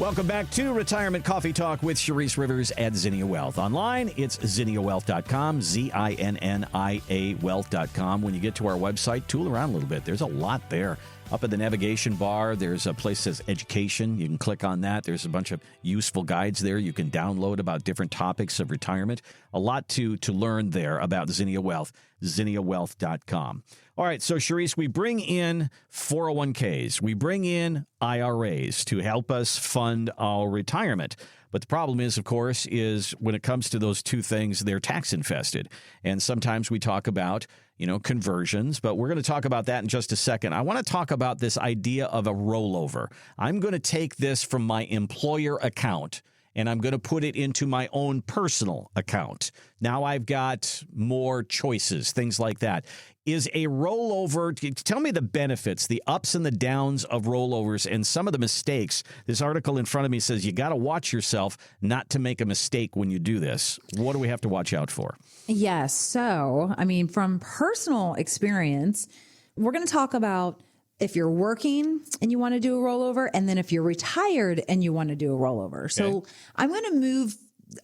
Welcome back to Retirement Coffee Talk with Sharice Rivers at Zinnia Wealth. Online, it's zinniawealth.com, ZINNIA wealth.com. When you get to our website, tool around a little bit. There's a lot there. Up at the navigation bar, there's a place that says education. You can click on that. There's a bunch of useful guides there you can download about different topics of retirement. A lot to learn there about Zinnia Wealth, zinniawealth.com. All right, so Sharice, we bring in 401ks. We bring in IRAs to help us fund our retirement. But the problem is, of course, is when it comes to those two things, they're tax infested. And sometimes we talk about, conversions, but we're going to talk about that in just a second. I want to talk about this idea of a rollover. I'm going to take this from my employer account and I'm going to put it into my own personal account. Now I've got more choices, things like that. Is a rollover, tell me the benefits, the ups and the downs of rollovers and some of the mistakes. This article in front of me says you got to watch yourself not to make a mistake when you do this. What do we have to watch out for? Yes. So, from personal experience, we're going to talk about if you're working and you want to do a rollover, and then if you're retired and you want to do a rollover. Okay. So I'm going to move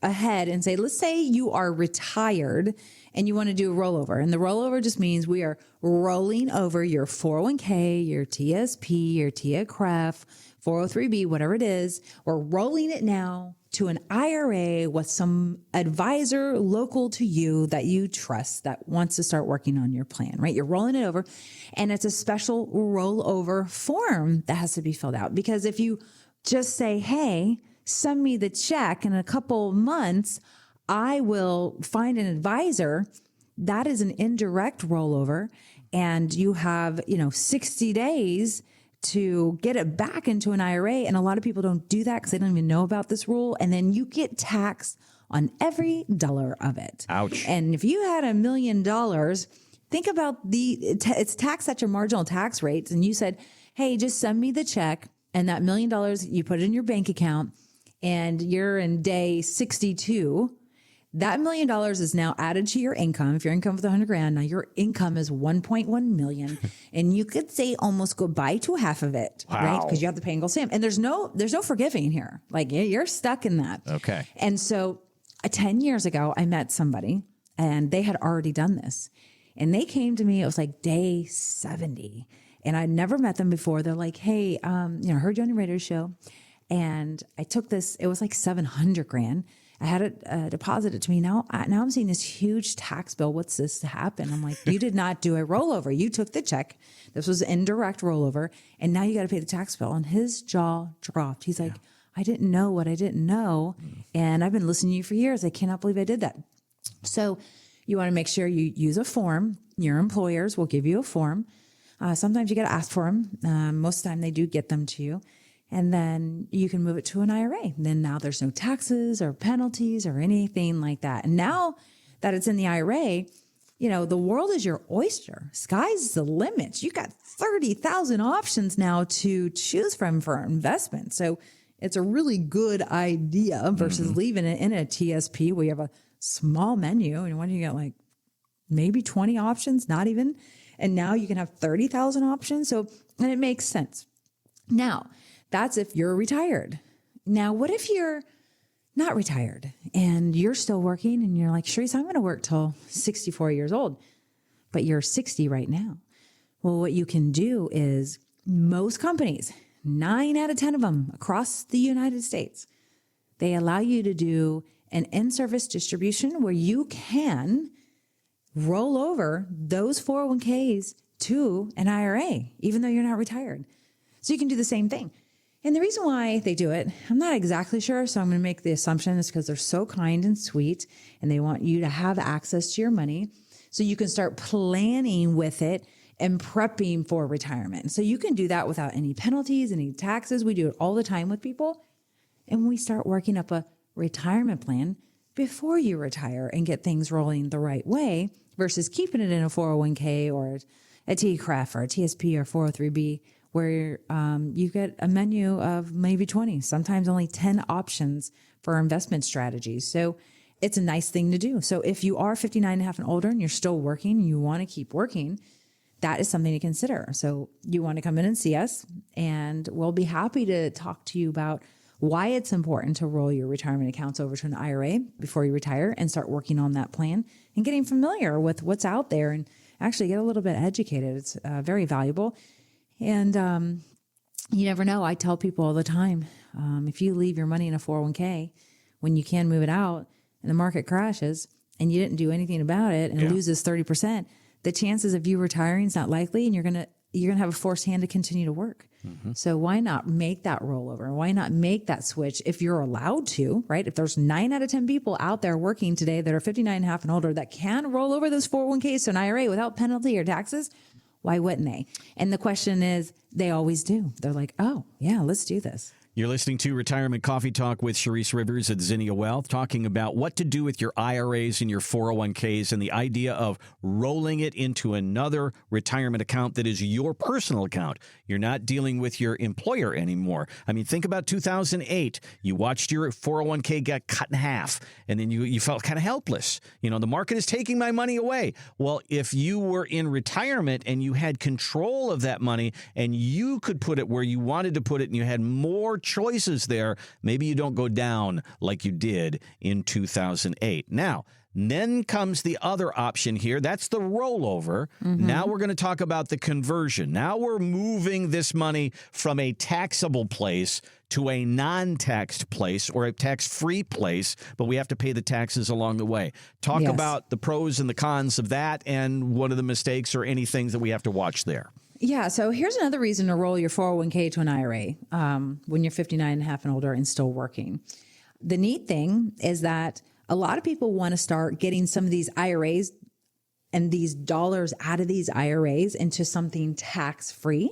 ahead and say, let's say you are retired and you want to do a rollover. And the rollover just means we are rolling over your 401k, your TSP, your TICREF, 403b, whatever it is. We're rolling it now to an IRA with some advisor local to you that you trust that wants to start working on your plan, right? You're rolling it over, and it's a special rollover form that has to be filled out. Because if you just say, hey, send me the check in a couple months, I will find an advisor, that is an indirect rollover. And you have, 60 days to get it back into an IRA. And a lot of people don't do that because they don't even know about this rule. And then you get taxed on every dollar of it. Ouch. And if you had $1 million, think about it's taxed at your marginal tax rates. And you said, hey, just send me the check. And that $1 million, you put it in your bank account and you're in day 62. That $1 million is now added to your income. If your income was $100,000, now your income is $1.1 million, and you could say almost goodbye to half of it, wow. Right? Because you have to pay and go stamp, and there's no forgiving here. Like you're stuck in that. Okay. And so, 10 years ago, I met somebody, and they had already done this, and they came to me. It was like day 70, and I'd never met them before. They're like, "Hey, I heard you on your radio show, and I took this. It was like $700,000." I had it deposited to me. Now I'm seeing this huge tax bill. What's this to happen? I'm like, you did not do a rollover. You took the check. This was indirect rollover. And now you got to pay the tax bill. And his jaw dropped. He's like, I didn't know what I didn't know. And I've been listening to you for years. I cannot believe I did that. So you want to make sure you use a form. Your employers will give you a form. Sometimes you got to ask for them. Most of the time they do get them to you. And then you can move it to an IRA. Then now there's no taxes or penalties or anything like that. And now that it's in the IRA, the world is your oyster. Sky's the limit. You got 30,000 options now to choose from for investment. So it's a really good idea versus leaving it in a TSP where you have a small menu. And when you get like maybe 20 options, not even. And now you can have 30,000 options. And it makes sense. Now, that's if you're retired. Now, what if you're not retired and you're still working and you're like, Sharice, I'm going to work till 64 years old, but you're 60 right now. Well, what you can do is most companies, 9 out of 10 of them across the United States, they allow you to do an in-service distribution where you can roll over those 401ks to an IRA, even though you're not retired. So you can do the same thing. And the reason why they do it, I'm not exactly sure. So I'm going to make the assumption it's because they're so kind and sweet and they want you to have access to your money so you can start planning with it and prepping for retirement. So you can do that without any penalties, any taxes. We do it all the time with people. And we start working up a retirement plan before you retire and get things rolling the right way versus keeping it in a 401k or a TCREF or a TSP or 403b. Where you get a menu of maybe 20, sometimes only 10 options for investment strategies. So it's a nice thing to do. So if you are 59 and a half and older and you're still working and you want to keep working, that is something to consider. So you want to come in and see us, and we'll be happy to talk to you about why it's important to roll your retirement accounts over to an IRA before you retire and start working on that plan and getting familiar with what's out there and actually get a little bit educated. It's very valuable. And you never know. I tell people all the time, if you leave your money in a 401k when you can move it out and the market crashes and you didn't do anything about it and it loses 30%, the chances of you retiring is not likely, and you're gonna have a forced hand to continue to work. So why not make that rollover? Why not make that switch if you're allowed to, right? If there's 9 out of 10 people out there working today that are 59 and a half and older that can roll over those 401ks to an IRA without penalty or taxes, why wouldn't they? And the question is, they always do. They're like, oh, yeah, let's do this. You're listening to Retirement Coffee Talk with Sharice Rivers at Zinnia Wealth, talking about what to do with your IRAs and your 401ks and the idea of rolling it into another retirement account that is your personal account. You're not dealing with your employer anymore. I mean, think about 2008. You watched your 401k get cut in half, and then you felt kind of helpless. You know, the market is taking my money away. Well, if you were in retirement and you had control of that money and you could put it where you wanted to put it and you had more choices there, maybe you don't go down like you did in 2008. Now, then comes the other option here. That's the rollover. Now we're going to talk about the conversion. Now we're moving this money from a taxable place to a non-taxed place or a tax-free place, but we have to pay the taxes along the way. Talk about the pros and the cons of that and one of the mistakes or any things that we have to watch there. Yeah. So here's another reason to roll your 401k to an IRA when you're 59 and a half and older and still working. The neat thing is that a lot of people want to start getting some of these IRAs and these dollars out of these IRAs into something tax-free.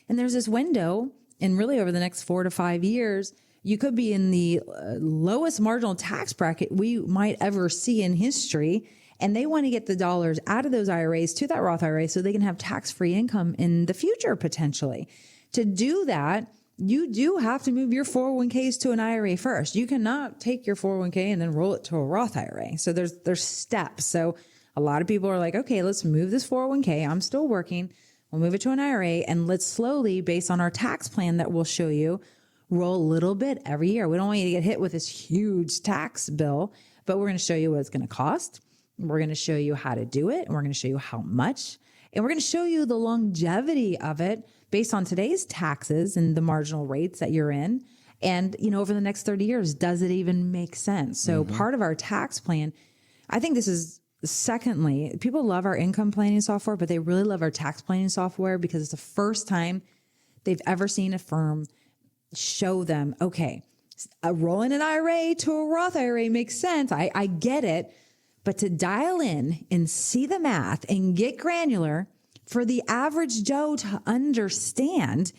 And there's this window, and really over the next 4 to 5 years, you could be in the lowest marginal tax bracket we might ever see in history. And they want to get the dollars out of those IRAs to that Roth IRA so they can have tax-free income in the future, potentially. To do that, you do have to move your 401ks to an IRA first. You cannot take your 401k and then roll it to a Roth IRA. So there's steps. So a lot of people are like, okay, let's move this 401k. I'm still working. We'll move it to an IRA, and let's slowly, based on our tax plan that we'll show you, roll a little bit every year. We don't want you to get hit with this huge tax bill, but we're going to show you what it's going to cost. We're going to show you how to do it, and we're going to show you how much, and we're going to show you the longevity of it based on today's taxes and the marginal rates that you're in. And, you know, over the next 30 years, does it even make sense? So part of our tax plan, I think this is secondly, people love our income planning software, but they really love our tax planning software because it's the first time they've ever seen a firm show them, okay, rolling an IRA to a Roth IRA makes sense. I get it. But to dial in and see the math and get granular for the average Joe to understand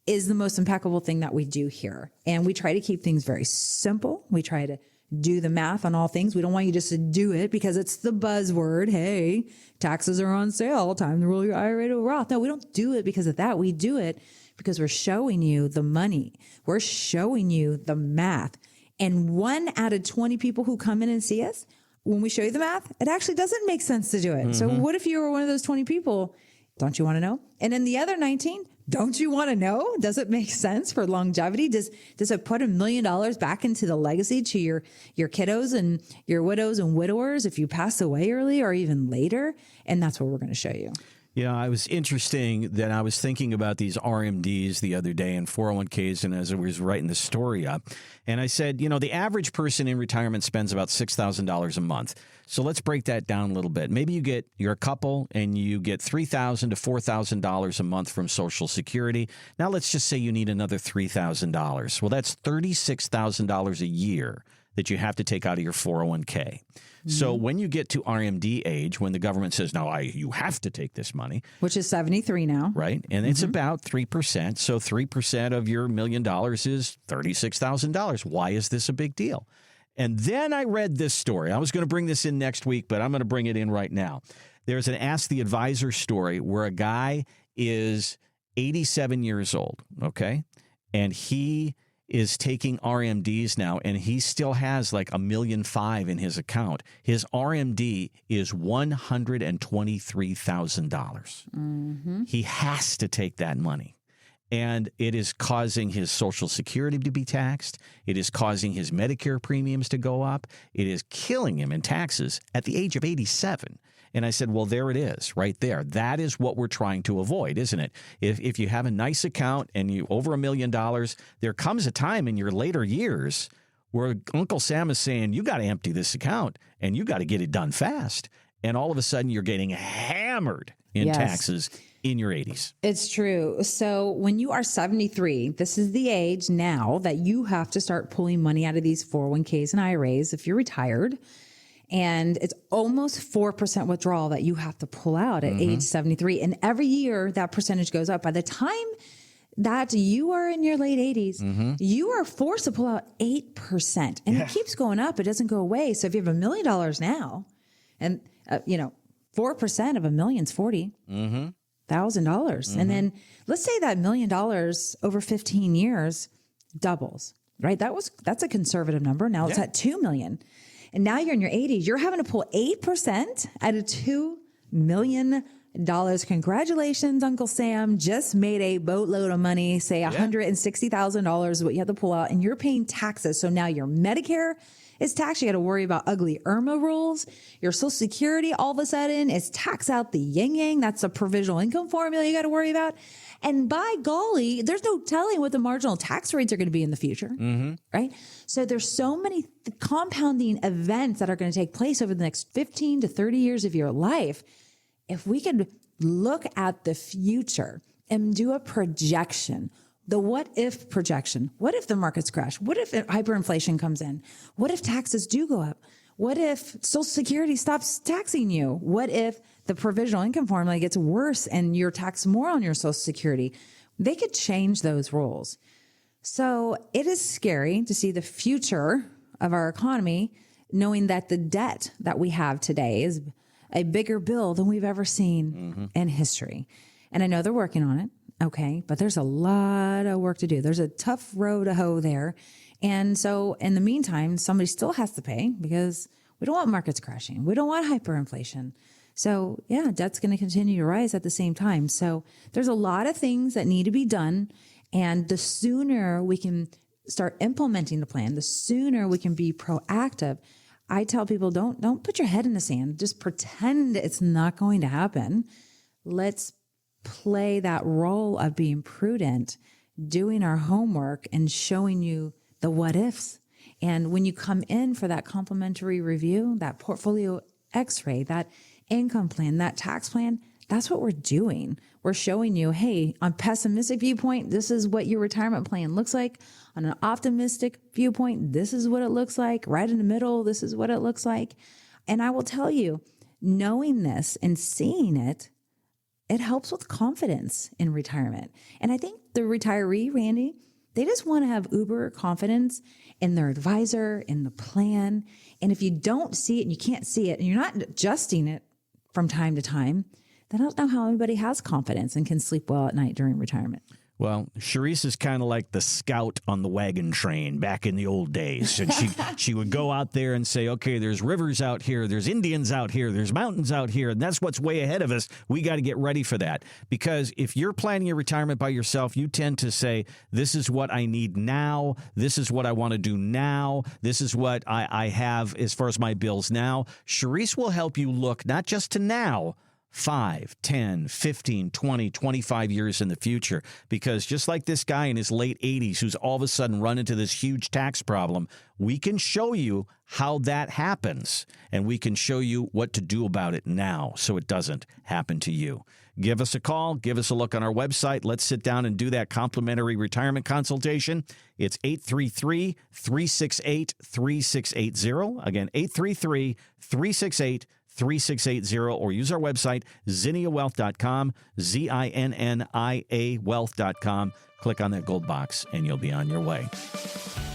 is the most impeccable thing that we do here. And we try to keep things very simple. We try to do the math on all things. We don't want you just to do it because it's the buzzword. Hey, taxes are on sale. Time to roll your IRA to a Roth. No, we don't do it because of that. We do it because we're showing you the money. We're showing you the math. And 1 out of 20 people who come in and see us, when we show you the math, it actually doesn't make sense to do it. So what if you were one of those 20 people? Don't you want to know? And then the other 19, don't you want to know? Does it make sense for longevity? Does it put $1 million back into the legacy to your kiddos and your widows and widowers if you pass away early or even later? And that's what we're going to show you. Yeah, it was interesting that I was thinking about these RMDs the other day and 401ks, and as I was writing the story up, and I said, you know, the average person in retirement spends about $6,000 a month. So let's break that down a little bit. Maybe you're a couple and you get $3,000 to $4,000 a month from Social Security. Now let's just say you need another $3,000. Well, that's $36,000 a year that you have to take out of your 401k. So when you get to RMD age, when the government says, no, you have to take this money. Which is 73 now. Right. And it's about 3%. So 3% of your $1 million is $36,000. Why is this a big deal? And then I read this story. I was going to bring this in next week, but I'm going to bring it in right now. There's an Ask the Advisor story where a guy is 87 years old, okay? And he is taking RMDs now, and he still has like $1.5 million in his account. His RMD is $123,000. He has to take that money. And it is causing his Social Security to be taxed. It is causing his Medicare premiums to go up. It is killing him in taxes at the age of 87. And I said, well, there it is right there. That is what we're trying to avoid, isn't it? If you have a nice account and you over $1 million, there comes a time in your later years where Uncle Sam is saying, you got to empty this account and you got to get it done fast. And all of a sudden you're getting hammered in taxes in your 80s. It's true. So when you are 73, this is the age now that you have to start pulling money out of these 401ks and IRAs if you're retired. And it's almost 4% withdrawal that you have to pull out at age 73. And every year that percentage goes up. By the time that you are in your late 80s, you are forced to pull out 8%. And it keeps going up. It doesn't go away. So if you have $1 million now, and 4% of $1 million is $40,000. And then let's say that $1 million over 15 years doubles, right? That's a conservative number. Now it's at 2 million. And now you're in your 80s. You're having to pull 8% out of $2 million. Congratulations, Uncle Sam. Just made a boatload of money, say $160,000 is what you have to pull out, and you're paying taxes. So now your Medicare is taxed. You got to worry about ugly IRMA rules. Your Social Security all of a sudden is tax out the yin yang. That's a provisional income formula you got to worry about. And by golly, there's no telling what the marginal tax rates are going to be in the future, right? So there's so many compounding events that are going to take place over the next 15 to 30 years of your life. If we could look at the future and do a projection, the what if projection, what if the markets crash? What if hyperinflation comes in? What if taxes do go up? What if Social Security stops taxing you? What if the provisional income formula gets worse and you're taxed more on your Social Security? They could change those rules. So it is scary to see the future of our economy, knowing that the debt that we have today is a bigger bill than we've ever seen in history. And I know they're working on it. Okay. But there's a lot of work to do. There's a tough row to hoe there. And so in the meantime, somebody still has to pay because we don't want markets crashing. We don't want hyperinflation. So yeah, debt's going to continue to rise at the same time. So there's a lot of things that need to be done. And the sooner we can start implementing the plan, the sooner we can be proactive. I tell people, don't put your head in the sand. Just pretend it's not going to happen. Let's play that role of being prudent, doing our homework and showing you the what ifs. And when you come in for that complimentary review, that portfolio x-ray, that income plan, that tax plan, that's what we're doing. We're showing you, hey, on pessimistic viewpoint, this is what your retirement plan looks like. On an optimistic viewpoint, this is what it looks like. Right in the middle, this is what it looks like. And I will tell you, knowing this and seeing it, it helps with confidence in retirement. And I think the retiree, Randy, they just want to have uber confidence in their advisor, in the plan. And if you don't see it and you can't see it and you're not adjusting it from time to time, then I don't know how anybody has confidence and can sleep well at night during retirement. Well, Charisse is kind of like the scout on the wagon train back in the old days. And she would go out there and say, okay, there's rivers out here, there's Indians out here, there's mountains out here, and that's what's way ahead of us. We got to get ready for that. Because if you're planning your retirement by yourself, you tend to say, this is what I need now, this is what I want to do now, this is what I have as far as my bills now. Charisse will help you look not just to now, 5, 10, 15, 20, 25 years in the future. Because just like this guy in his late 80s who's all of a sudden run into this huge tax problem, we can show you how that happens, and we can show you what to do about it now so it doesn't happen to you. Give us a call. Give us a look on our website. Let's sit down and do that complimentary retirement consultation. It's 833-368-3680. Again, 833-368-3680, or use our website, zinniawealth.com, ZINNIA wealth.com. Click on that gold box and you'll be on your way.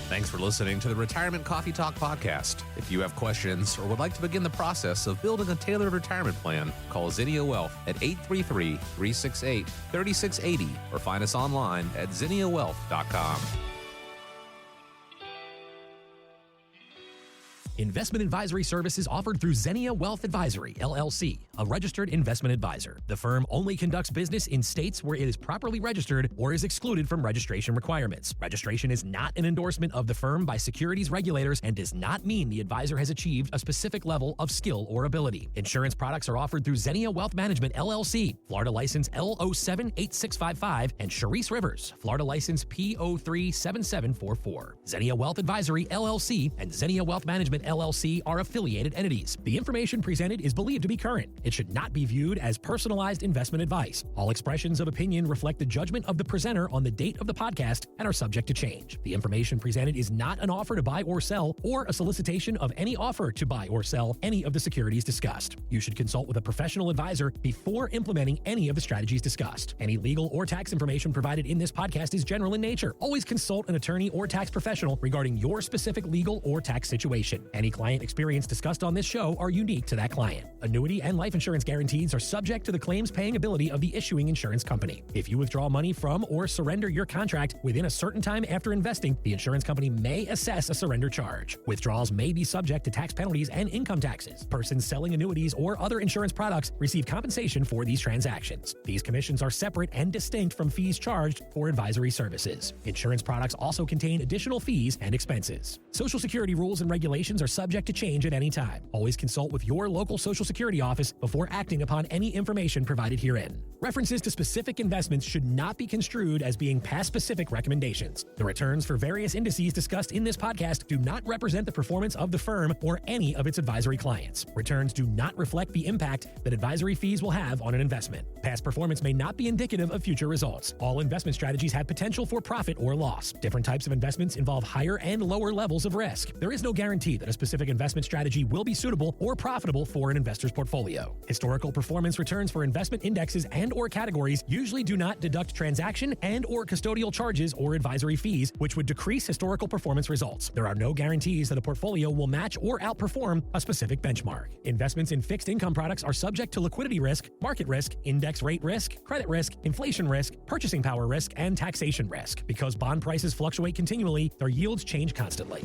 Thanks for listening to the Retirement Coffee Talk podcast. If you have questions or would like to begin the process of building a tailored retirement plan, call Zinnia Wealth at 833-368-3680 or find us online at zinniawealth.com. Investment advisory services offered through Zinnia Wealth Advisory, LLC, a registered investment advisor. The firm only conducts business in states where it is properly registered or is excluded from registration requirements. Registration is not an endorsement of the firm by securities regulators and does not mean the advisor has achieved a specific level of skill or ability. Insurance products are offered through Zinnia Wealth Management, LLC, Florida license L078655, and Sharice Rivers, Florida license P037744. Zinnia Wealth Advisory, LLC, and Zinnia Wealth Management, LLC are affiliated entities. The information presented is believed to be current. It should not be viewed as personalized investment advice. All expressions of opinion reflect the judgment of the presenter on the date of the podcast and are subject to change. The information presented is not an offer to buy or sell or a solicitation of any offer to buy or sell any of the securities discussed. You should consult with a professional advisor before implementing any of the strategies discussed. Any legal or tax information provided in this podcast is general in nature. Always consult an attorney or tax professional regarding your specific legal or tax situation. Any client experience discussed on this show are unique to that client. Annuity and life insurance guarantees are subject to the claims paying ability of the issuing insurance company. If you withdraw money from or surrender your contract within a certain time after investing, the insurance company may assess a surrender charge. Withdrawals may be subject to tax penalties and income taxes. Persons selling annuities or other insurance products receive compensation for these transactions. These commissions are separate and distinct from fees charged for advisory services. Insurance products also contain additional fees and expenses. Social Security rules and regulations are subject to change at any time. Always consult with your local Social Security office before acting upon any information provided herein. References to specific investments should not be construed as being past specific recommendations. The returns for various indices discussed in this podcast do not represent the performance of the firm or any of its advisory clients. Returns do not reflect the impact that advisory fees will have on an investment. Past performance may not be indicative of future results. All investment strategies have potential for profit or loss. Different types of investments involve higher and lower levels of risk. There is no guarantee that a specific investment strategy will be suitable or profitable for an investor's portfolio. Historical performance returns for investment indexes and/or categories usually do not deduct transaction and/or custodial charges or advisory fees, which would decrease historical performance results. There are no guarantees that a portfolio will match or outperform a specific benchmark. Investments in fixed income products are subject to liquidity risk, market risk, index rate risk, credit risk, inflation risk, purchasing power risk, and taxation risk. Because bond prices fluctuate continually, their yields change constantly.